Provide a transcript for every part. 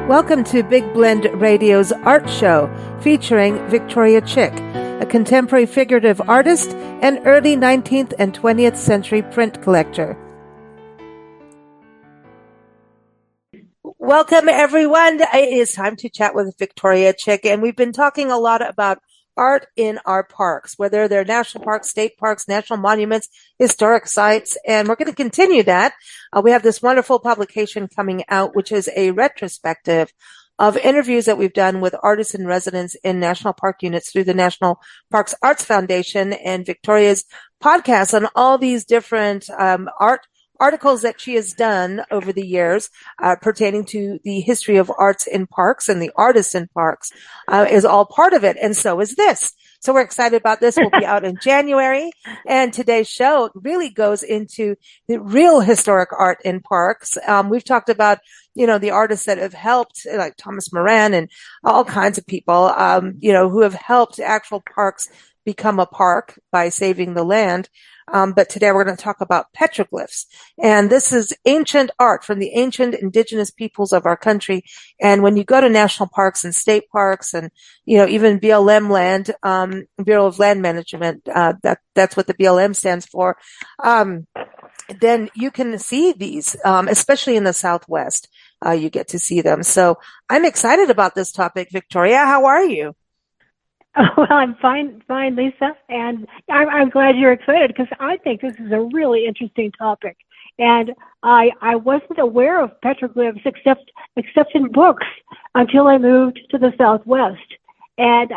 Welcome to Big Blend Radio's Art Show, featuring Victoria Chick, a contemporary figurative artist and early 19th and 20th century print collector. Welcome, everyone. It is time to chat with Victoria Chick, and we've been talking a lot about art in our parks, whether they're national parks, state parks, national monuments, historic sites, and we're going to continue that. We have this wonderful publication coming out, which is a retrospective of interviews that we've done with artists in residence in national park units through the National Parks Arts Foundation, and Victoria's podcast on all these different articles that she has done over the years pertaining to the history of arts in parks and the artists in parks is all part of it. And so is this. So we're excited about this. We'll be out in January. And today's show really goes into the real historic art in parks. We've talked about, the artists that have helped, like Thomas Moran and all kinds of people, who have helped actual parks become a park by saving the land. But today we're going to talk about petroglyphs. And this is ancient art from the ancient indigenous peoples of our country. And when you go to national parks and state parks and, even BLM land, Bureau of Land Management, that's what the BLM stands for, then you can see these, especially in the Southwest. You get to see them. So I'm excited about this topic. Victoria, how are you? Oh, well, I'm fine, Lisa, and I'm glad you're excited because I think this is a really interesting topic. And I wasn't aware of petroglyphs except in books until I moved to the Southwest, and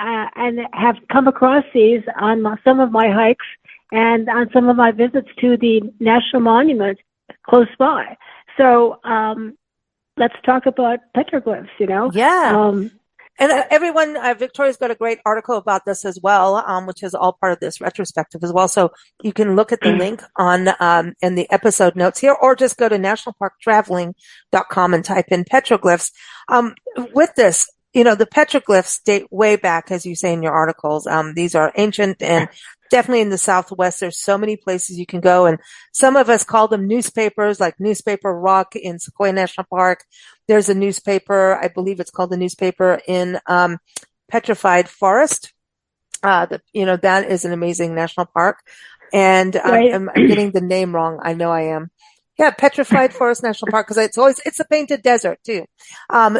have come across these on some of my hikes and on some of my visits to the national monument close by. So let's talk about petroglyphs. Yeah. And everyone, Victoria's got a great article about this as well, which is all part of this retrospective as well. So you can look at the link on in the episode notes here, or just go to nationalparktraveling.com and type in petroglyphs. With this, the petroglyphs date way back, as you say in your articles. These are ancient and definitely in the Southwest. There's so many places you can go, and some of us call them newspapers, like Newspaper Rock in Sequoia National Park. There's a newspaper, I believe it's called the newspaper in Petrified Forest. That is an amazing national park. And right. I'm getting the name wrong. I know I am. Yeah, Petrified Forest National Park, because it's a painted desert too.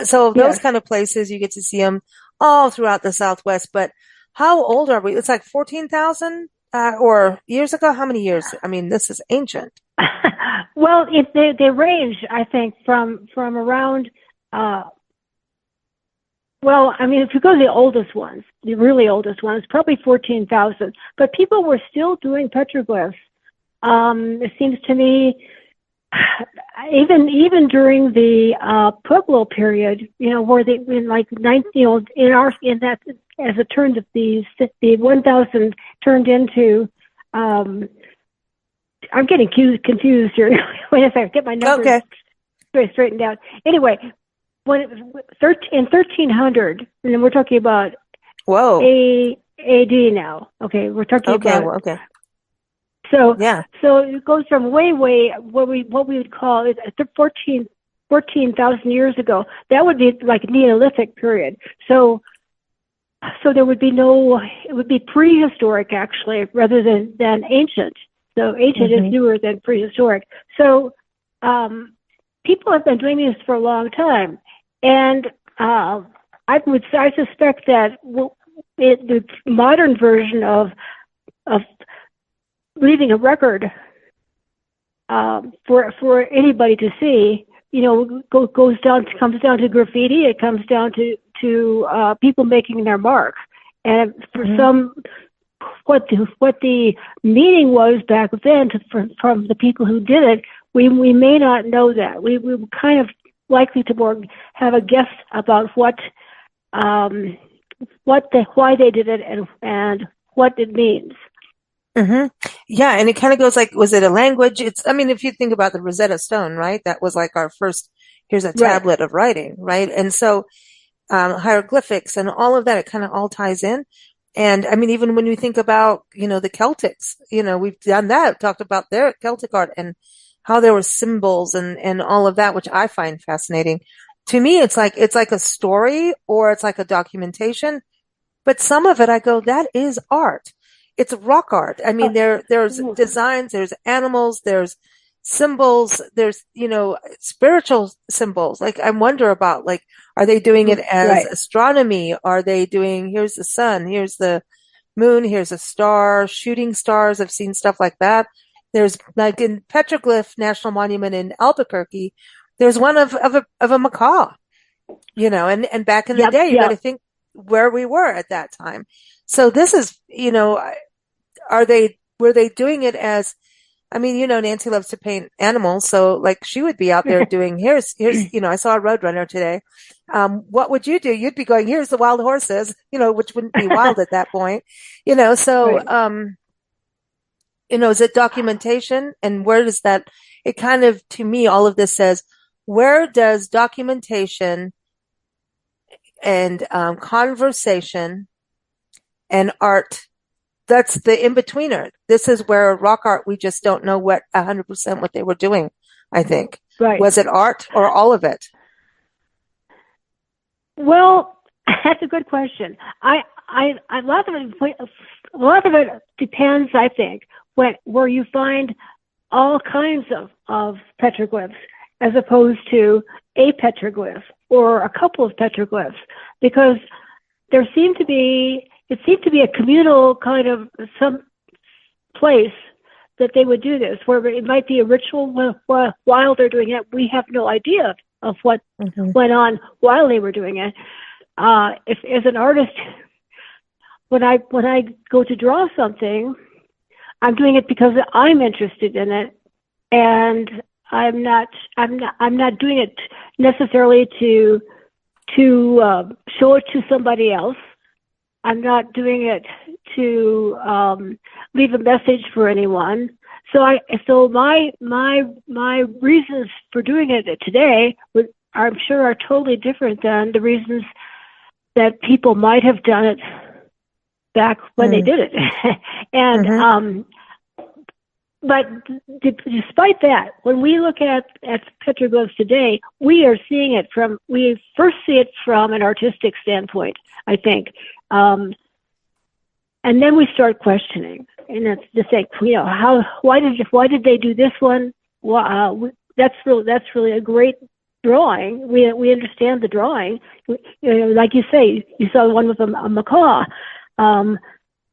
So those kind of places, you get to see them all throughout the Southwest. But how old are we? It's like 14,000 or years ago. How many years? I mean, this is ancient. Well, they range, I think, from around. If you go to the oldest ones, the really oldest ones, probably 14,000. But people were still doing petroglyphs. It seems to me, even during the Pueblo period, where they in like 19, as it turned the 1,000 turned into. I'm getting confused here. Wait a second, get my numbers straightened out. Anyway, in 1300, and then we're talking about AD now. Okay, we're talking about. So it goes from way what we would call it 14,000 years ago. That would be like Neolithic period. So there would be it would be prehistoric actually, rather than ancient. So ancient is newer than prehistoric. So people have been doing this for a long time, and I suspect that the modern version of leaving a record for anybody to see, comes down to graffiti. It comes down to people making their mark, and for some. What the meaning was back then from the people who did it, we may not know that. We were kind of likely to have a guess about why they did it and what it means. Mm-hmm. Yeah, and it kind of goes like, was it a language? If you think about the Rosetta Stone, right? That was like our first. Here's a tablet of writing, right? And so hieroglyphics and all of that, it kind of all ties in. And even when you think about, the Celtics, we've done that, talked about their Celtic art and how there were symbols and all of that, which I find fascinating. to me, it's like a story or it's like a documentation. But some of it, I go, that is art. It's rock art. I mean, there's designs, there's animals, there's symbols, there's, spiritual symbols. Like, I wonder about, like, are they doing it as astronomy? Are they doing, here's the sun, here's the moon, here's a star, shooting stars. I've seen stuff like that. There's, like, in Petroglyph National Monument in Albuquerque, there's one of a macaw, and back in the day, you got to think where we were at that time. So this is, were they doing it as, I mean, Nancy loves to paint animals. So, like, she would be out there doing, here's, I saw a roadrunner today. What would you do? You'd be going, here's the wild horses, which wouldn't be wild at that point, so, is it documentation? And where does that, it kind of, to me, all of this says, where does documentation and conversation and art, that's the in-betweener. This is where rock art, we just don't know 100% what they were doing, I think. Right. Was it art or all of it? Well, that's a good question. A lot of it depends, I think, where you find all kinds of petroglyphs as opposed to a petroglyph or a couple of petroglyphs, because it seemed to be a communal kind of some place that they would do this, where it might be a ritual while they're doing it. We have no idea of what went on while they were doing it. If as an artist, when I go to draw something, I'm doing it because I'm interested in it, and I'm not doing it necessarily to show it to somebody else. I'm not doing it to leave a message for anyone. So my reasons for doing it today I'm sure are totally different than the reasons that people might have done it back when they did it. And but despite that, when we look at petroglyphs today, we first see it from an artistic standpoint, I think. And then we start questioning, and that's to think, why did they do this one? Well, that's really a great drawing. We understand the drawing. Like you say, you saw one with a macaw.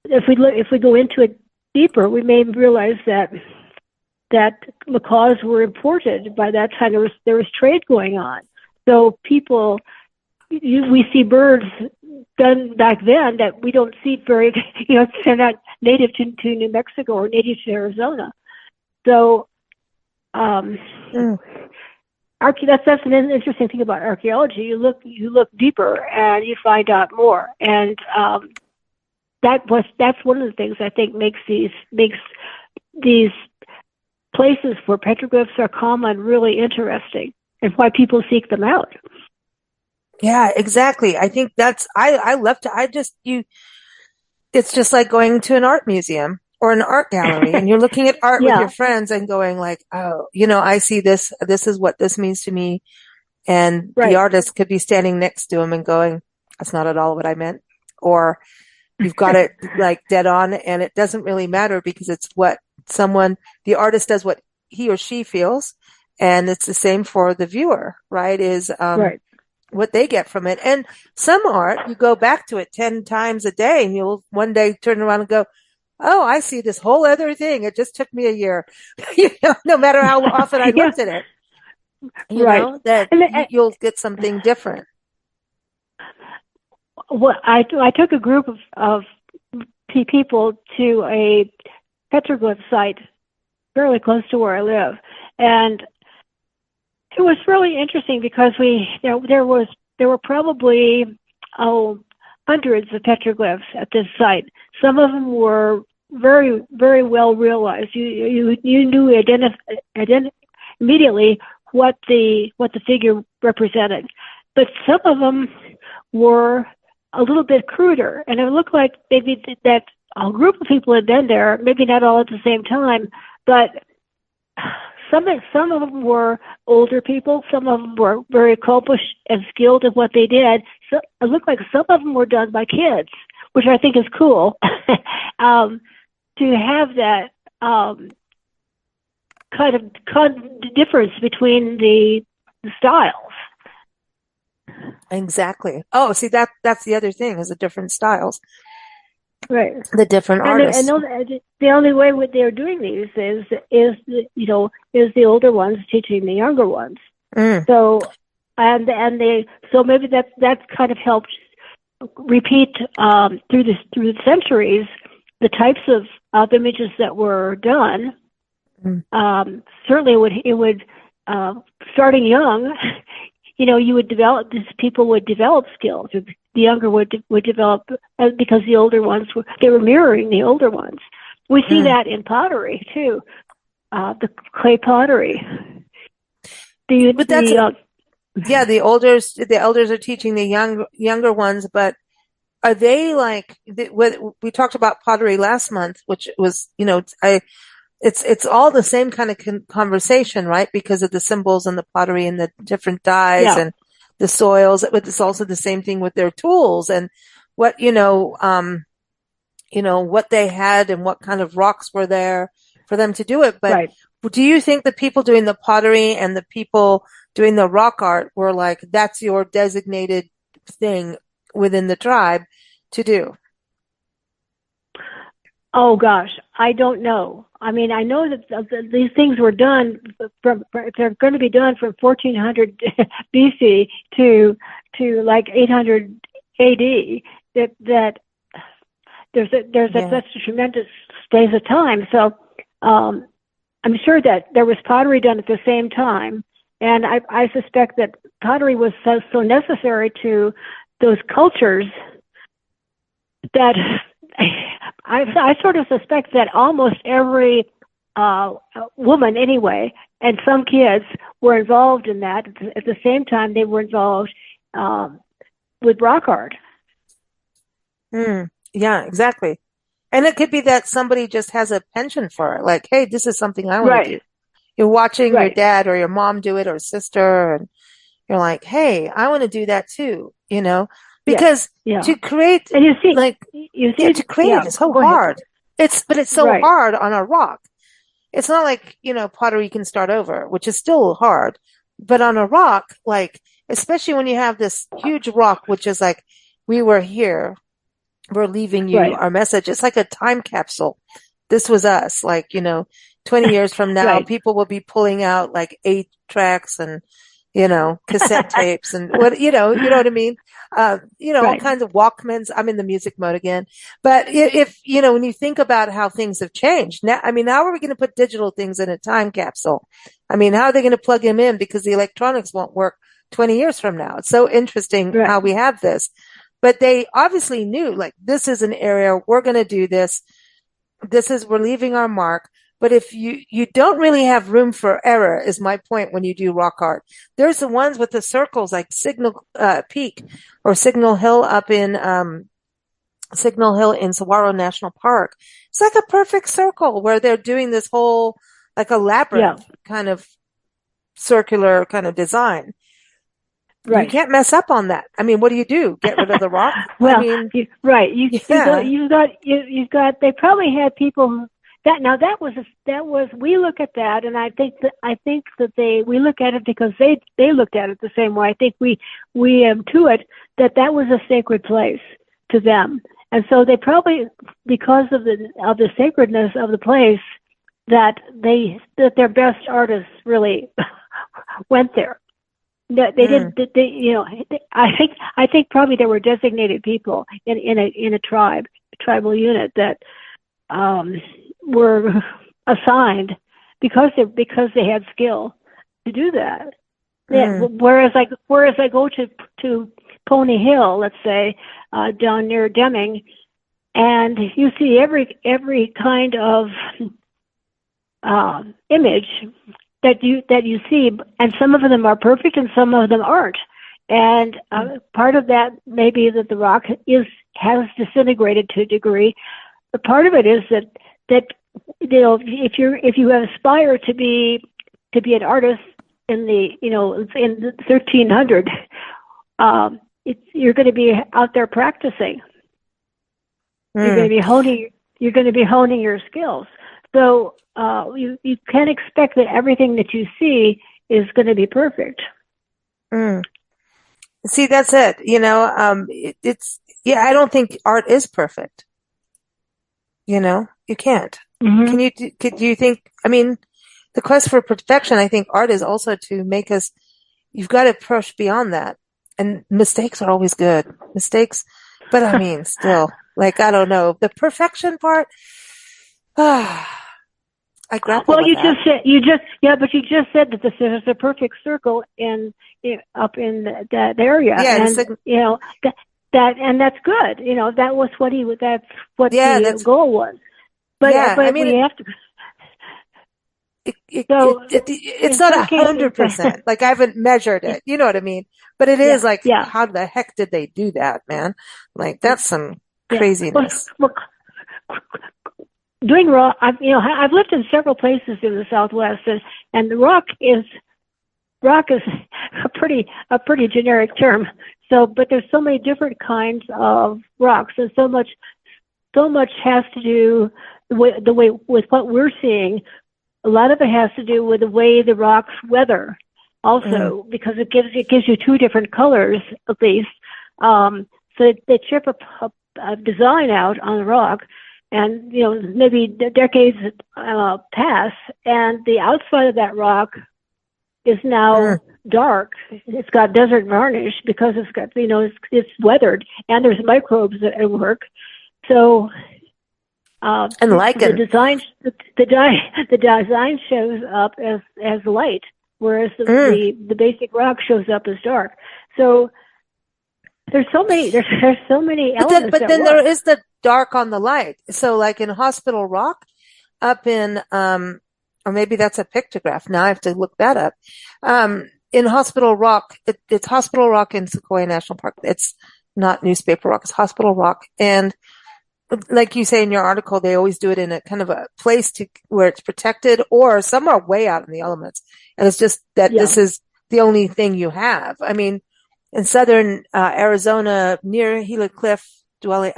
If we go into it deeper, we may realize that macaws were imported. By that time, there was trade going on. So we see birds done back then that we don't see very, they're not native to New Mexico or native to Arizona. So, that's an interesting thing about archaeology. You look deeper and you find out more. And that's one of the things I think makes these places where petroglyphs are common really interesting, and why people seek them out. Yeah, exactly. I think I love to, it's just like going to an art museum or an art gallery, and you're looking at art with your friends and going like, oh, I see this is what this means to me. And the artist could be standing next to him and going, that's not at all what I meant. Or you've got it like dead on, and it doesn't really matter because it's what the artist does what he or she feels. And it's the same for the viewer, right? What they get from it. And some art, you go back to it 10 times a day and you'll one day turn around and go, oh, I see this whole other thing. It just took me a year, no matter how often I looked at it, you'll get something different. Well, I took a group of people to a petroglyph site fairly close to where I live. And it was really interesting because there were probably hundreds of petroglyphs at this site. Some of them were very, very well realized. You knew immediately what the figure represented, but some of them were a little bit cruder, and it looked like maybe that a group of people had been there, maybe not all at the same time, but some of them were older people. Some of them were very accomplished and skilled at what they did. So it looked like some of them were done by kids, which I think is cool. To have that kind of difference between the styles. Exactly. Oh, see, that's the other thing, is the different styles. Right. The different artists. The only way they're doing these is the older ones teaching the younger ones. So so maybe that kind of helped repeat through the centuries the types of images that were done. Certainly it would starting young, you would develop, these people would develop skills. The younger would develop, because the older ones were mirroring the older ones. We see that in pottery too, the clay pottery. The elders are teaching the younger ones, but are they like, we talked about pottery last month, which was, it's all the same kind of conversation, right? Because of the symbols and the pottery and the different dyes and the soils. But it's also the same thing with their tools and what, what they had and what kind of rocks were there for them to do it. But do you think the people doing the pottery and the people doing the rock art were like, that's your designated thing within the tribe to do? Oh gosh, I don't know. I mean, I know that these things were done they're going to be done from 1400 BC to like 800 AD. That there's such a tremendous space of time. So I'm sure that there was pottery done at the same time, and I suspect that pottery was so necessary to those cultures that I sort of suspect that almost every woman, anyway, and some kids were involved in that. At the same time, they were involved with rock art. Yeah, exactly. And it could be that somebody just has a penchant for it. Like, hey, this is something I want to do. You're watching your dad or your mom do it, or sister, and you're like, hey, I want to do that too, Because to create, and to create it is so hard. It's so hard on a rock. It's not like, pottery you can start over, which is still hard. But on a rock, like, especially when you have this huge rock, which is like, we were here, we're leaving you our message. It's like a time capsule. This was us, like, 20 years from now, people will be pulling out like 8 tracks and, cassette tapes and what, you know what I mean? All kinds of Walkmans. I'm in the music mode again. But if, when you think about how things have changed now, how are we going to put digital things in a time capsule? How are they going to plug them in? Because the electronics won't work 20 years from now. It's so interesting how we have this, but they obviously knew, like, this is an area we're going to do this. We're leaving our mark. But if you don't really have room for error, is my point when you do rock art. There's the ones with the circles, like Signal Peak or Signal Hill up in Signal Hill in Saguaro National Park. It's like a perfect circle where they're doing this whole, like a labyrinth kind of circular kind of design. You can't mess up on that. What do you do? Get rid of the rock? Well, you've got. They probably had people. That was we look at that, and I think that we look at it because they looked at it the same way. I think we intuit that was a sacred place to them, and so they probably, because of the sacredness of the place, that their best artists really went there. They didn't. I think probably there were designated people in a tribal unit that were assigned because they had skill to do that. Whereas I go to Pony Hill, let's say, down near Deming, and you see every kind of image that you see, and some of them are perfect and some of them aren't. And part of that may be that the rock has disintegrated to a degree. But part of it is that if you aspire to be to be an artist in the, in the 1300, you're going to be out there practicing. You're going to be honing. You're going to be honing your skills. So you can't expect that everything that you see is going to be perfect. See, that's it. I don't think art is perfect. You can't. Could you think, the quest for perfection, I think art is also to make us, you've got to push beyond that. And mistakes are always good. Mistakes, but still, I don't know. The perfection part, I grapple with that. You just said that there's a perfect circle up in that area. Yeah, and that's good. That was that's what the goal was. But we have to. It's not 100%. I haven't measured it. You know what I mean? But it is how the heck did they do that, man? That's some craziness. Doing rock, I've lived in several places in the Southwest, and the rock is a pretty generic term. So, but there's so many different kinds of rocks, and so much has to do with what we're seeing. A lot of it has to do with the way the rocks weather, also, because it gives you two different colors at least. So they chip a design out on the rock, and maybe decades pass, and the outside of that rock is now dark. It's got desert varnish because it's got it's weathered, and there's microbes at work. So and lichen. The design shows up as light, whereas the basic rock shows up as dark. So there's so many elements. But then there is the dark on the light. So in Hospital Rock, up in or maybe that's a pictograph. Now I have to look that up. In Hospital Rock, it's Hospital Rock in Sequoia National Park. It's not Newspaper Rock. It's Hospital Rock, and like you say in your article, they always do it in a kind of a place where it's protected or somewhere way out in the elements. And it's just that this is the only thing you have. In southern Arizona, near Gila Cliff Gila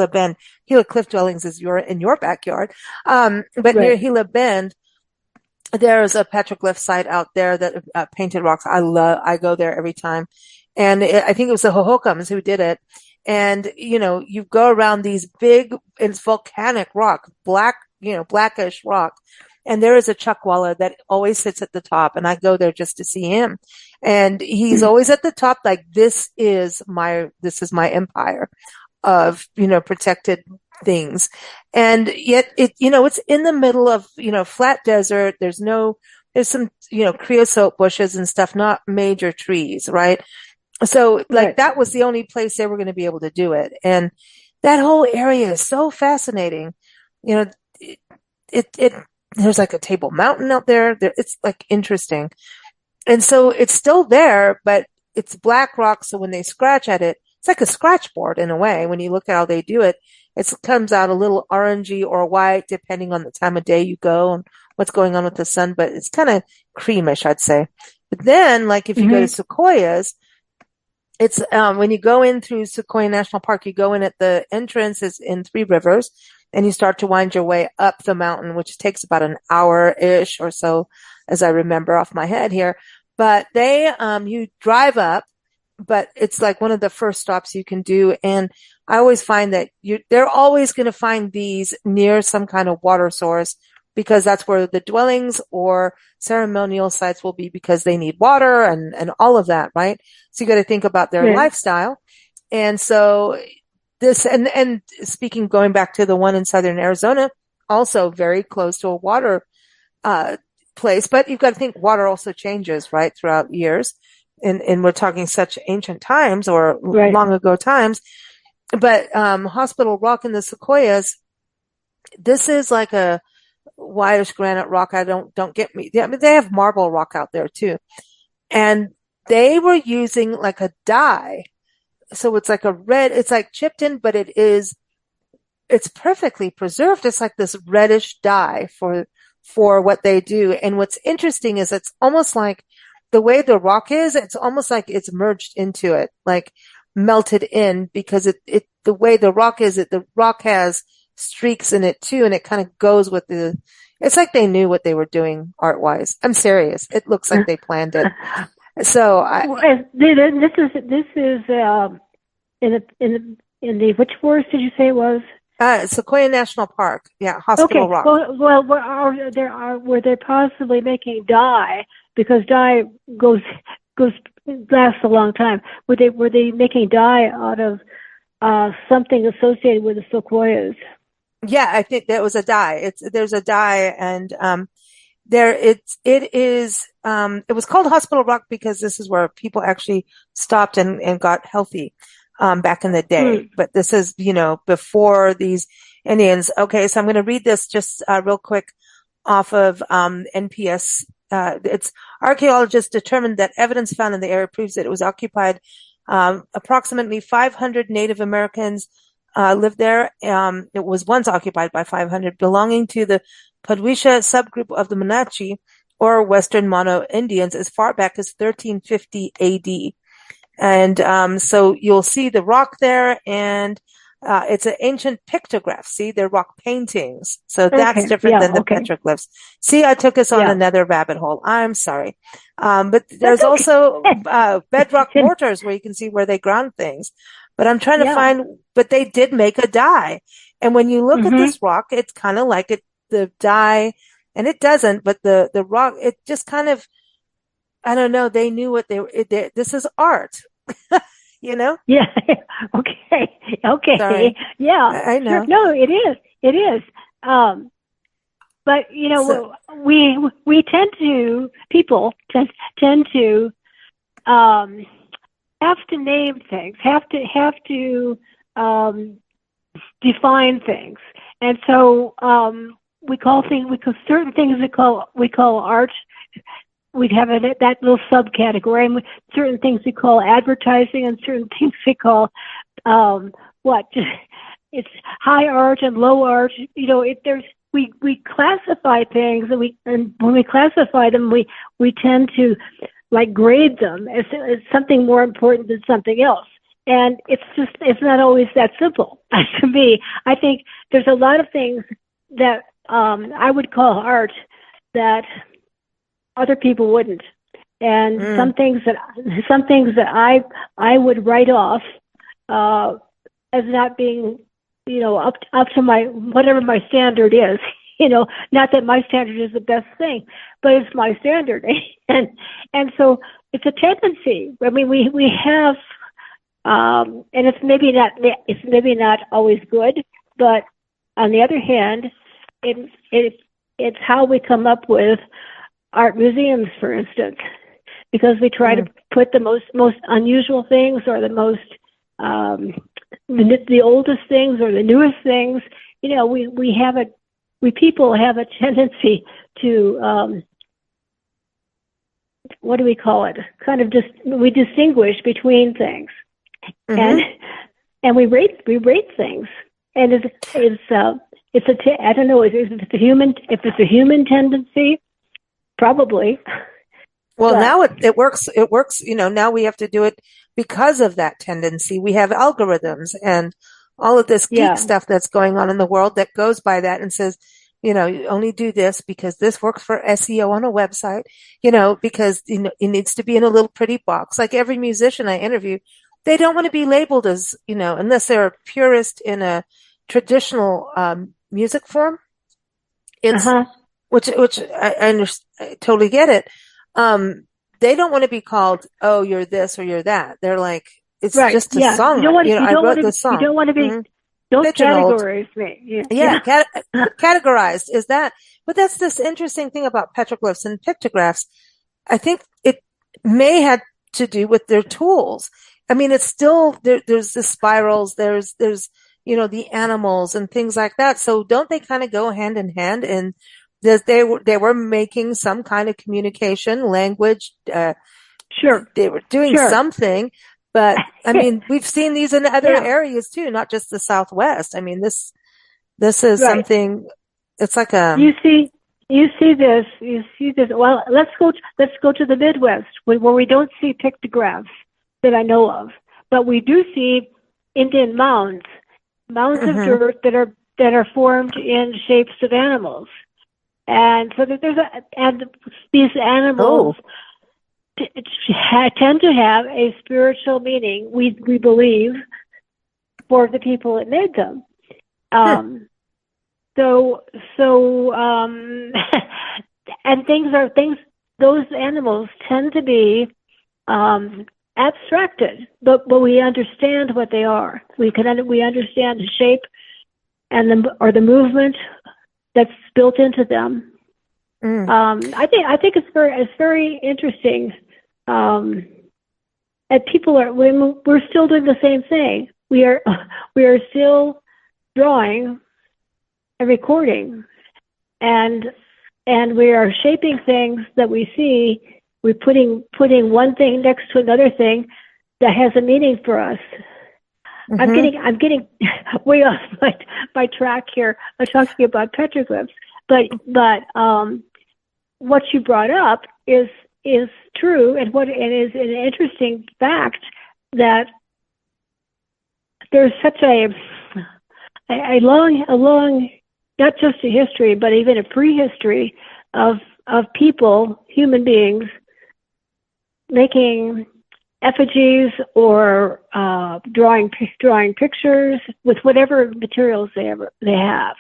Bend, Gila Cliff Dwellings is in your backyard. But near Gila Bend, there's a petroglyph site out there that painted rocks. I go there every time. And I think it was the Hohokams who did it. And, you go around these big, it's volcanic rock, blackish rock. And there is a chuckwalla that always sits at the top. And I go there just to see him. And he's always at the top. This is my empire of, protected things. And yet it's in the middle of, flat desert. There's some, creosote bushes and stuff, not major trees, right? So that was the only place they were going to be able to do it. And that whole area is so fascinating. There's a Table Mountain out there. It's interesting. And so it's still there, but it's black rock. So when they scratch at it, it's like a scratch board in a way. When you look at how they do it, it comes out a little orangey or white, depending on the time of day you go and what's going on with the sun, but it's kind of creamish, I'd say. But then if you go to Sequoias, it's, when you go in through Sequoia National Park, you go in at the entrance is in Three Rivers, and you start to wind your way up the mountain, which takes about an hour-ish or so, as I remember off my head here. But you drive up, but it's one of the first stops you can do. And I always find that they're always going to find these near some kind of water source, because that's where the dwellings or ceremonial sites will be, because they need water and all of that, right? So you got to think about their lifestyle. And so this, and speaking, going back to the one in southern Arizona, also very close to a water, place, but you've got to think water also changes, right, throughout years. And we're talking such ancient times or long ago times. But, Hospital Rock in the Sequoias, this is a whitish granite rock. Don't get me. They have marble rock out there too. And they were using a dye. So it's a red, it's chipped in, but it's perfectly preserved. It's this reddish dye for for what they do. And what's interesting is it's almost like the way the rock is, it's almost like it's merged into it, like melted in, because the way the rock is, the rock has streaks in it too, and it kind of goes with it's like they knew what they were doing art wise. I'm serious. It looks like they planned it. So this is in the which forest did you say it was? Sequoia National Park. Yeah, Hospital Rock. Well, were they possibly making dye, because dye lasts a long time? Were they making dye out of something associated with the sequoias? Yeah, I think that was a dye. There's a dye, and it was called Hospital Rock because this is where people actually stopped and got healthy back in the day. But this is, before these Indians. Okay, so I'm going to read this just real quick off of NPS. It's archaeologists determined that evidence found in the area proves that it was occupied. Approximately 500 Native Americans lived there. It was once occupied by 500, belonging to the Padwisha subgroup of the Monachi, or Western Mono Indians, as far back as 1350 AD. And so you'll see the rock there, and it's an ancient pictograph. See, they're rock paintings. So that's different than the petroglyphs. See, I took us on another rabbit hole. I'm sorry. But there's also bedrock mortars where you can see where they ground things. But I'm trying to find, but they did make a dye. And when you look at this rock, it's kind of like the dye, and it doesn't, but the rock, it just kind of, I don't know, they knew what this is art, Yeah. Okay. Sorry. Yeah. I know. Sure. No, it is. But, people tend to, have to name things, have to define things. And so, we call certain things we call art. We have that little subcategory, and certain things we call advertising, and certain things we call it's high art and low art. We classify things, and when we classify them, we tend to grade them as something more important than something else. And it's not always that simple. To me, I think there's a lot of things that I would call art that other people wouldn't, and some things that I would write off as not being up to my whatever my standard is. Not that my standard is the best thing, but it's my standard. and so it's a tendency. I mean, we have, and it's maybe not always good, but on the other hand, it's how we come up with art museums, for instance, because we try to put the most unusual things, or the most the oldest things, or the newest things. People have a tendency to, what do we call it? Kind of we distinguish between things, and we rate things, and I don't know, if it's a human tendency, probably. Well, now it works. It works. Now we have to do it because of that tendency. We have algorithms and all of this geek stuff that's going on in the world that goes by that and says, you only do this because this works for SEO on a website, because, it needs to be in a little pretty box. Like every musician I interview, they don't want to be labeled as, unless they're a purist in a traditional, music form. It's, which I totally get it. They don't want to be called, oh, you're this or you're that. They're like, it's just a song. I wrote the song. You don't want to be, don't categorize me. Categorized is that. But that's this interesting thing about petroglyphs and pictographs. I think it may have to do with their tools. I mean, it's still, there's the spirals, there's, the animals and things like that. So don't they kind of go hand in hand? And they were making some kind of communication language. Sure. They were doing something. But I mean, we've seen these in other areas too, not just the Southwest. I mean, this is something. It's like you see You see this. You see this. Well, let's go to the Midwest, where we don't see pictographs that I know of, but we do see Indian mounds of dirt that are formed in shapes of animals, and so that and these animals tend to have a spiritual meaning. We believe, for the people that made them. And those animals tend to be abstracted, but we understand what they are. We understand the shape and the movement that's built into them. I think it's very interesting. And we're still doing the same thing. We are still drawing and recording, and we are shaping things that we see. We're putting one thing next to another thing that has a meaning for us. I'm getting way off my track here. I'm talking about petroglyphs, but what you brought up is true, and is an interesting fact that there's such a long, not just a history, but even a prehistory of people, human beings, making effigies or drawing pictures with whatever materials they have.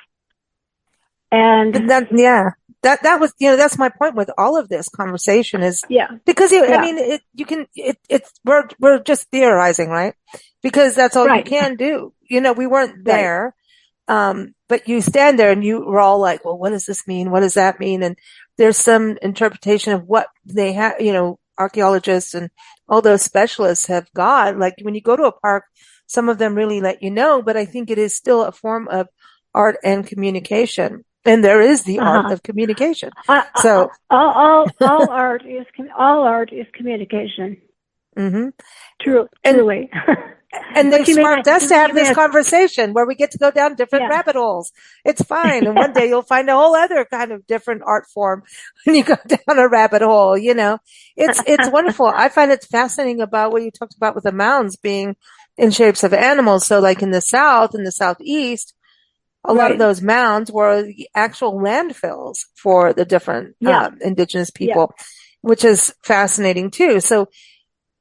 And that was, that's my point with all of this conversation is because I mean, we're just theorizing, right? Because that's all you can do. We weren't there. But you stand there and you were all like, well, what does this mean? What does that mean? And there's some interpretation of what they have, archaeologists and all those specialists have got. Like when you go to a park, some of them really let you know, but I think it is still a form of art and communication. And there is the art of communication. So all art is communication. Truly. And they sparked us to have this conversation where we get to go down different rabbit holes. It's fine. And one day you'll find a whole other kind of different art form when you go down a rabbit hole, It's wonderful. I find it fascinating about what you talked about with the mounds being in shapes of animals. So like in the South, in the Southeast, a lot of those mounds were the actual landfills for the different indigenous people, which is fascinating too. So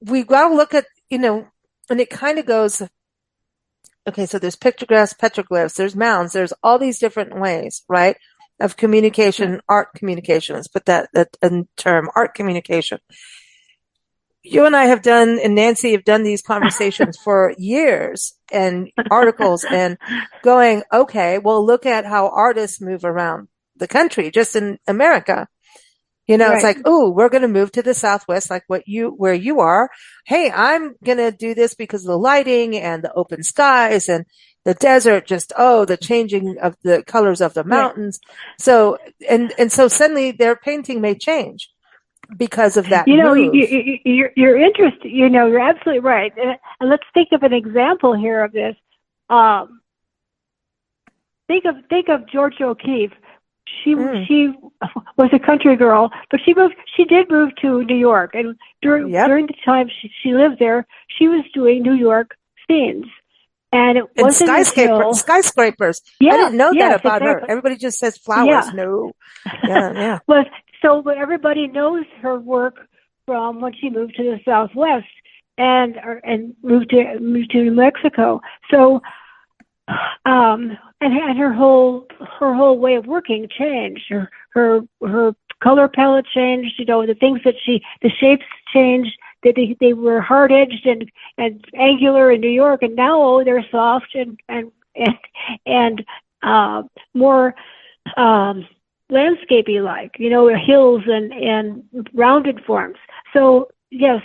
we've got to look at, and it kind of goes, okay, so there's pictographs, petroglyphs, there's mounds, there's all these different ways, right, of communication, art communication. Let's put that in term, art communication. You and I have done, and Nancy have done these conversations for years and articles and going, okay, well, look at how artists move around the country, just in America. It's like, oh, we're going to move to the Southwest, like where you are. Hey, I'm going to do this because of the lighting and the open skies and the desert, the changing of the colors of the mountains. So, and so suddenly their painting may change because of that. You're interested, you're absolutely right. And let's think of an example here of this. Think of Georgia O'Keeffe. She was a country girl, but she did move to New York, and during the time she lived there, she was doing New York scenes, and it wasn't skyscrapers. I didn't know that about her. Everybody just says flowers. No, but everybody knows her work from when she moved to the Southwest and moved to New Mexico. So. And her whole way of working changed. Her color palette changed. The things the shapes changed. They were hard edged and angular in New York, and now they're soft and more landscapey like. Hills and rounded forms. So yes,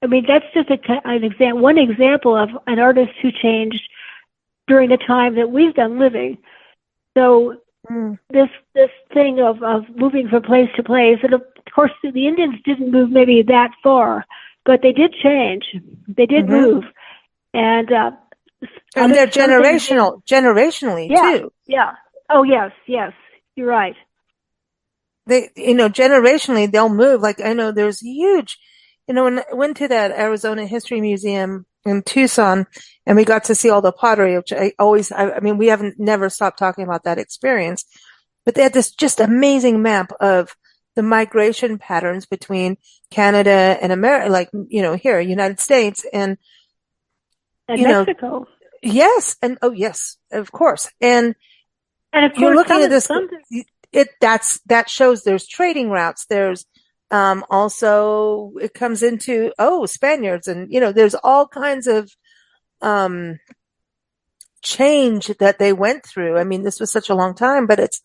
I mean that's just one example of an artist who changed during the time that we've been living. So this thing of moving from place to place, and of course the Indians didn't move maybe that far, but they did change. They did move, and they're generationally too. Yeah. Oh yes, you're right. generationally they'll move. Like I know there's huge, when I went to that Arizona History Museum in Tucson and we got to see all the pottery, which I mean, we haven't never stopped talking about that experience, but they had this just amazing map of the migration patterns between Canada and America, like, here, United States and Mexico. Yes. And oh, yes, of course. And of course, you're looking at this, that shows there's trading routes. There's, also it comes into, Spaniards and, there's all kinds of, change that they went through. I mean, this was such a long time, but it's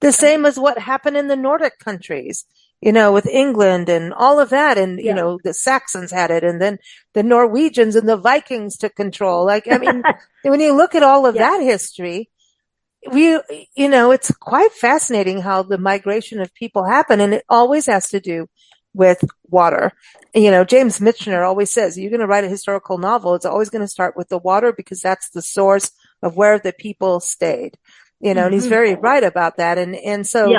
the same as what happened in the Nordic countries, with England and all of that. And, the Saxons had it, and then the Norwegians and the Vikings took control. Like, I mean, when you look at all of that history, it's quite fascinating how the migration of people happen. And it always has to do with water. James Michener always says, you're going to write a historical novel, it's always going to start with the water because that's the source of where the people stayed, and he's very right about that. And so,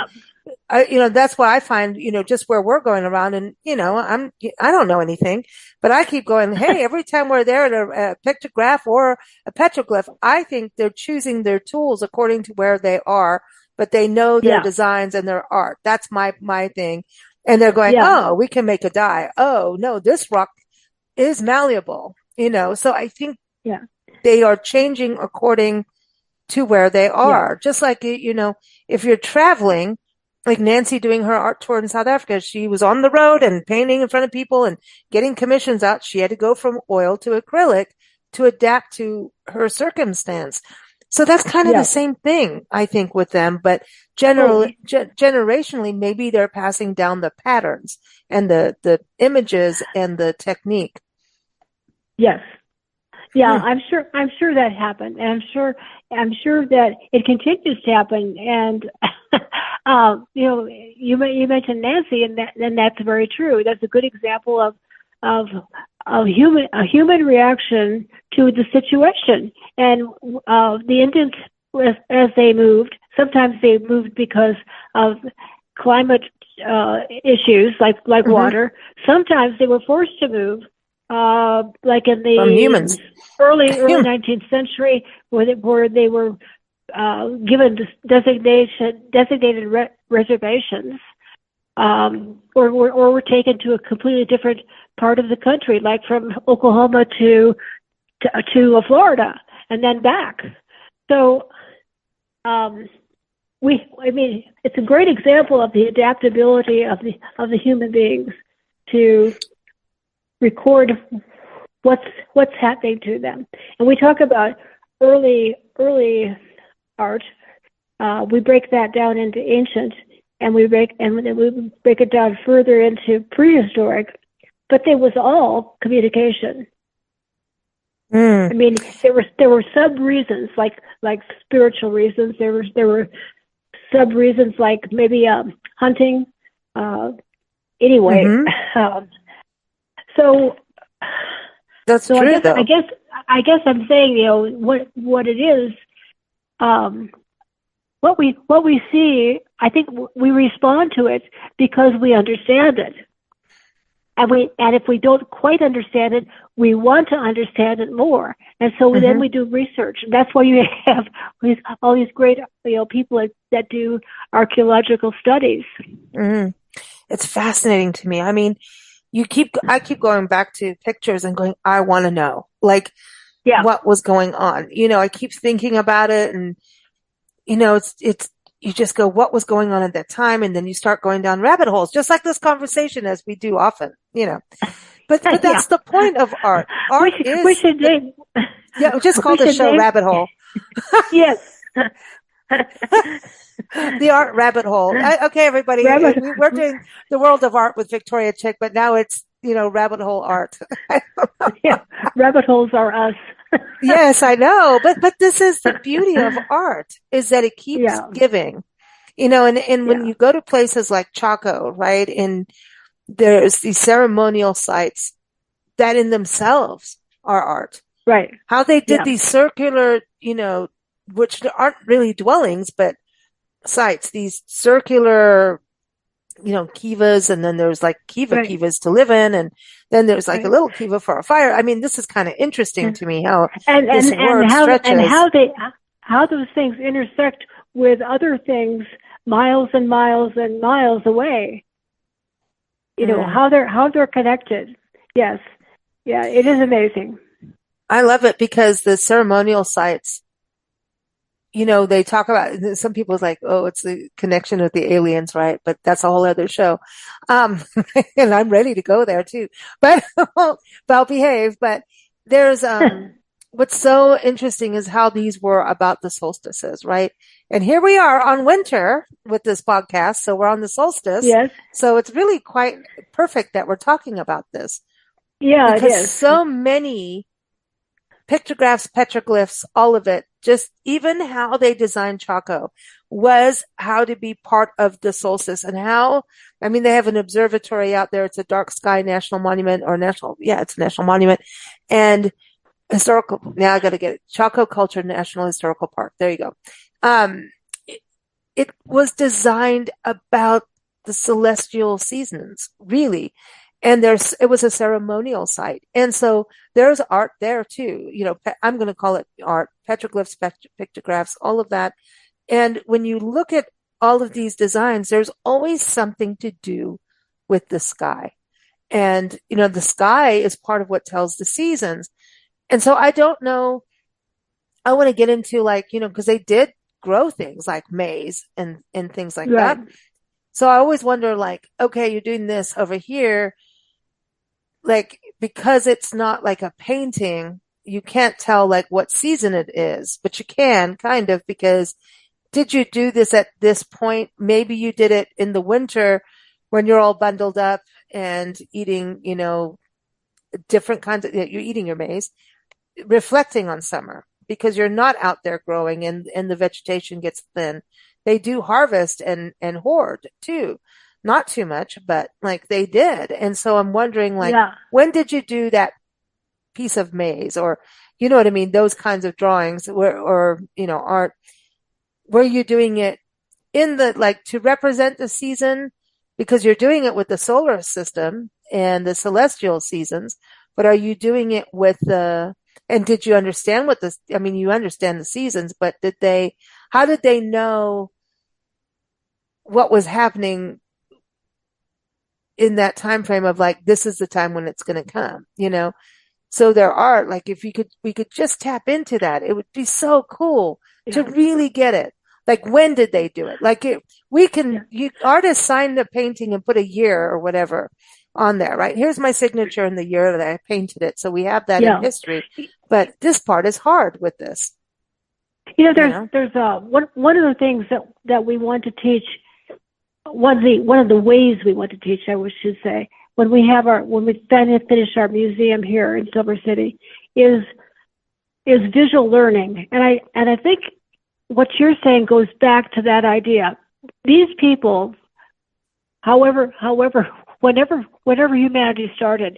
that's why I find, just where we're going around and, I don't know anything, but I keep going, hey, every time we're there at a pictograph or a petroglyph, I think they're choosing their tools according to where they are, but they know their designs and their art. That's my thing. And they're going, oh, we can make a die. Oh, no, this rock is malleable, so I think they are changing according to where they are. Just like, if you're traveling, like Nancy doing her art tour in South Africa, she was on the road and painting in front of people and getting commissions out. She had to go from oil to acrylic to adapt to her circumstance. So that's kind of the same thing, I think, with them. But generationally, maybe they're passing down the patterns and the images and the technique. Yes. Yeah, I'm sure that happened, and I'm sure that it continues to happen. And you mentioned Nancy, and that's very true. That's a good example of a human reaction to the situation. And the Indians, as they moved, sometimes they moved because of climate issues, like water. Sometimes they were forced to move. Like in the early 19th century, where they were given designated reservations, or were taken to a completely different part of the country, like from Oklahoma to Florida, and then back. So, it's a great example of the adaptability of the human beings to record what's happening to them. And we talk about early art. We break that down into ancient, and we break it down further into prehistoric. But there was all communication. I mean, there were sub reasons like spiritual reasons. There were sub reasons like maybe hunting. Anyway. So that's true. I guess I'm saying, what it is, what we see. I think we respond to it because we understand it, and if we don't quite understand it, we want to understand it more, and so then we do research. And that's why you have all these great people that do archaeological studies. It's fascinating to me. I mean, I keep going back to pictures and going, I want to know, what was going on. I keep thinking about it, and, it's, you just go, what was going on at that time? And then you start going down rabbit holes, just like this conversation, as we do often, but that's the point of art. Art we should name. Yeah, just call the show Rabbit Hole. Yes. The art rabbit hole. Okay, everybody. We're doing the world of art with Victoria Chick, but now it's, rabbit hole art. Rabbit holes are us. Yes, I know. But this is the beauty of art, is that it keeps giving. And when you go to places like Chaco, right, and there's these ceremonial sites that in themselves are art. Right. How they did these circular, which aren't really dwellings, but sites, these circular kivas, and then there's like right. kivas to live in, and then there's like a little kiva for a fire. I mean, this is kind of interesting to me how this word stretches. How those things intersect with other things miles and miles and miles away. How they're connected. Yes. Yeah, it is amazing. I love it because the ceremonial sites, they talk about, some people's like, oh, it's the connection with the aliens, right? But that's a whole other show. And I'm ready to go there too, but I'll behave. But there's, what's so interesting is how these were about the solstices, right? And here we are on winter with this podcast. So we're on the solstice. Yes. So it's really quite perfect that we're talking about this. Yeah, because it is. So many pictographs, petroglyphs, all of it, just even how they designed Chaco was how to be part of the solstice and they have an observatory out there. It's a dark sky national monument it's a national monument and historical. Now I got to get it. Chaco Culture National Historical Park. There you go. It was designed about the celestial seasons, really. And it was a ceremonial site. And so there's art there too. I'm going to call it art, petroglyphs, pictographs, all of that. And when you look at all of these designs, there's always something to do with the sky. And, the sky is part of what tells the seasons. And so I don't know. I want to get into because they did grow things like maize and things like that. So I always wonder okay, you're doing this over here. Because it's not like a painting, you can't tell what season it is, but you can kind of, because did you do this at this point? Maybe you did it in the winter when you're all bundled up and eating, different kinds of, you're eating your maize, reflecting on summer because you're not out there growing and the vegetation gets thin. They do harvest and hoard too. Not too much, but they did. And so I'm wondering, when did you do that piece of maize or, you know what I mean? Those kinds of drawings or art. Were you doing it in to represent the season because you're doing it with the solar system and the celestial seasons, but are you doing it with and did you understand you understand the seasons, but how did they know what was happening in that time frame of this is the time when it's going to come, So there are if we could just tap into that, it would be so cool to really get it. When did they do it? Artists sign the painting and put a year or whatever on there, right? Here's my signature in the year that I painted it. So we have that in history, but this part is hard with this. There's one of the things that we want to teach. One of the ways we want to teach, I should say, when we finish our museum here in Silver City, is visual learning, and I think what you're saying goes back to that idea. These people, whenever humanity started,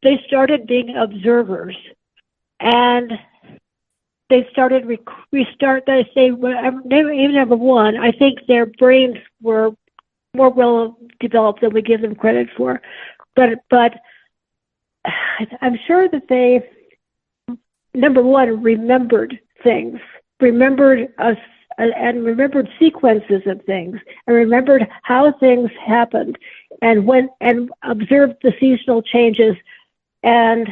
they started being observers, and they started even number one. I think their brains were more well developed than we give them credit for, but I'm sure that they, number one, remembered things, remembered us, and remembered sequences of things, and remembered how things happened, and observed the seasonal changes. And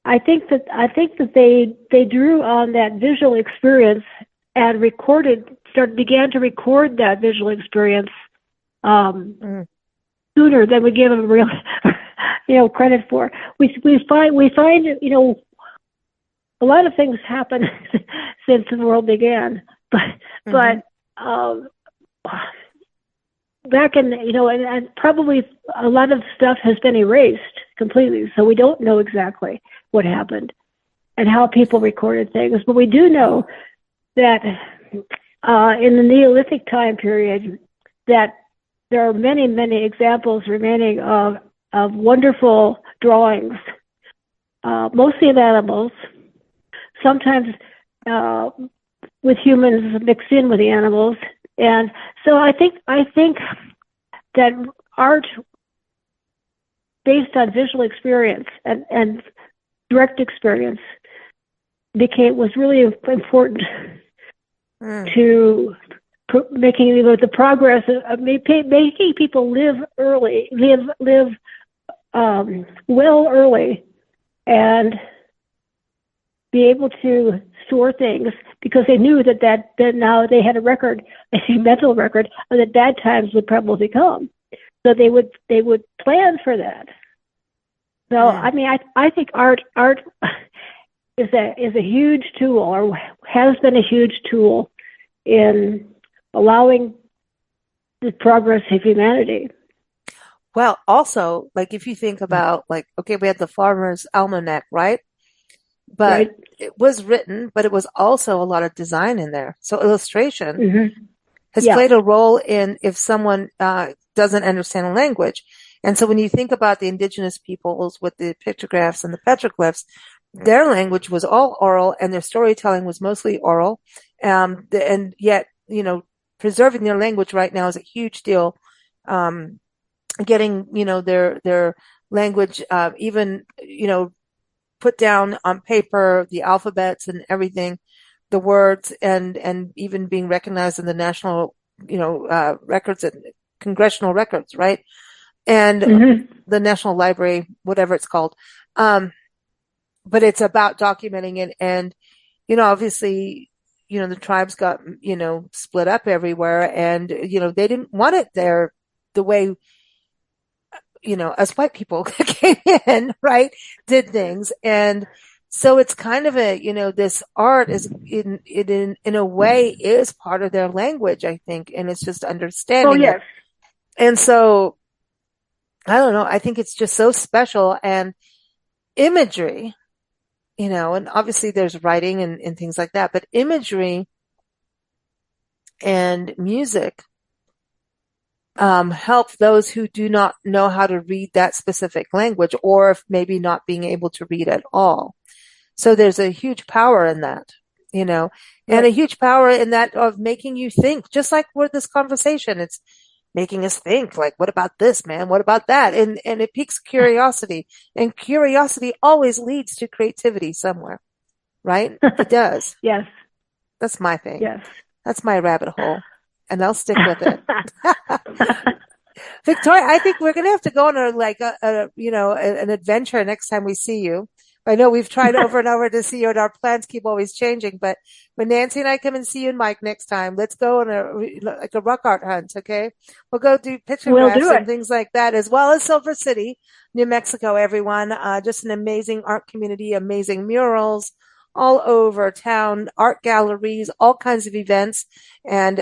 I think that they drew on that visual experience and began to record that visual experience sooner than we give them real, credit for. We find a lot of things happen since the world began, but back in and probably a lot of stuff has been erased completely, so we don't know exactly what happened and how people recorded things. But we do know that in the Neolithic time period, that there are many, many examples remaining of wonderful drawings, mostly of animals, sometimes with humans mixed in with the animals. And so I think that art based on visual experience and direct experience was really important to making the progress of making people live well early, and be able to store things, because they knew that now they had a record, a mental record of the bad times would probably come. So they would plan for that. So I mean, I think art is a huge tool, or has been a huge tool in allowing the progress of humanity. Well, also, like if you think about, like, okay, we had the Farmer's Almanac, right? But it was written, but it was also a lot of design in there. So illustration has played a role in if someone doesn't understand a language. And so when you think about the indigenous peoples with the pictographs and the petroglyphs, their language was all oral and their storytelling was mostly oral. And yet, you know, preserving their language right now is a huge deal. Getting, you know, their language, even, you know, put down on paper, the alphabets and everything, the words, and even being recognized in the national, you know, records and congressional records, right? And the National Library, whatever it's called. But it's about documenting it. And, you know, obviously, you know, the tribes got, you know, split up everywhere, and, you know, they didn't want it there the way, you know, us white people came in, right? Did things. And so it's kind of a, you know, this art is in a way is part of their language, I think. And it's just understanding it. And so I don't know. I think it's just so special, and imagery, you know, and obviously there's writing and things like that, but imagery and music help those who do not know how to read that specific language, or if maybe not being able to read at all. So there's a huge power in that, you know, and a huge power in that of making you think, just like with this conversation. It's making us think, like, what about this, man? What about that? And it piques curiosity, and curiosity always leads to creativity somewhere, right? It does. Yes. That's my thing. Yes. That's my rabbit hole, and I'll stick with it. Victoria, I think we're going to have to go on an adventure next time we see you. I know we've tried over and over to see you, and our plans keep always changing. But when Nancy and I come and see you and Mike next time, let's go on a rock art hunt. Okay, we'll go do pictographs and things like that, as well as Silver City, New Mexico. Everyone, just an amazing art community, amazing murals all over town, art galleries, all kinds of events. And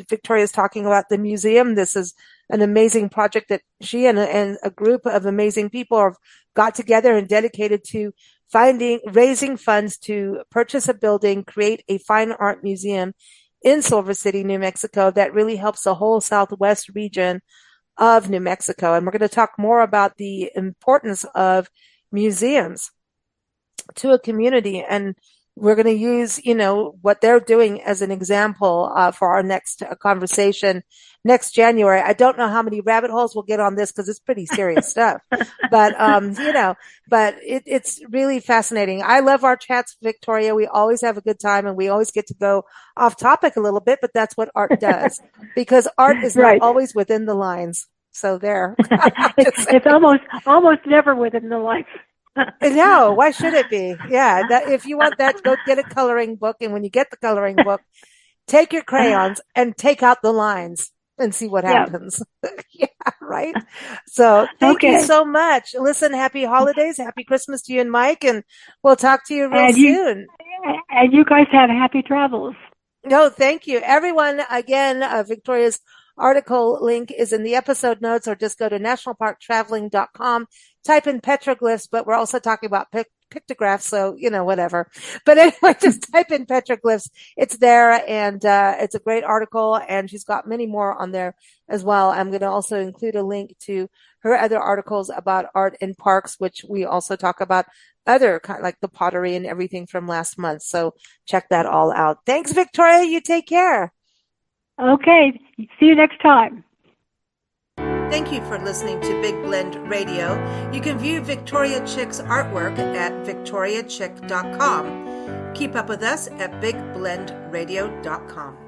Victoria's talking about the museum. This is an amazing project that she and a group of amazing people have got together and dedicated to raising funds to purchase a building, create a fine art museum in Silver City, New Mexico, that really helps the whole Southwest region of New Mexico. And we're going to talk more about the importance of museums to a community, and we're going to use, what they're doing as an example for our next conversation next January. I don't know how many rabbit holes we'll get on this because it's pretty serious stuff, but it's really fascinating. I love our chats, Victoria. We always have a good time, and we always get to go off topic a little bit, but that's what art does, because art is not always within the lines. So there. It's almost never within the lines. No, why should it be? Yeah, if you want that, go get a coloring book. And when you get the coloring book, take your crayons and take out the lines and see what happens. Yeah, right? So thank you so much. Listen, happy holidays, happy Christmas to you and Mike, and we'll talk to you real soon. And you guys have happy travels. No, thank you. Everyone, again, Victoria's article link is in the episode notes, or just go to nationalparktraveling.com, type in petroglyphs, but we're also talking about pictographs, so, whatever. But anyway, just type in petroglyphs. It's there, and it's a great article, and she's got many more on there as well. I'm going to also include a link to her other articles about art in parks, which we also talk about other kind, like the pottery and everything from last month. So check that all out. Thanks, Victoria. You take care. Okay. See you next time. Thank you for listening to Big Blend Radio. You can view Victoria Chick's artwork at victoriachick.com. Keep up with us at bigblendradio.com.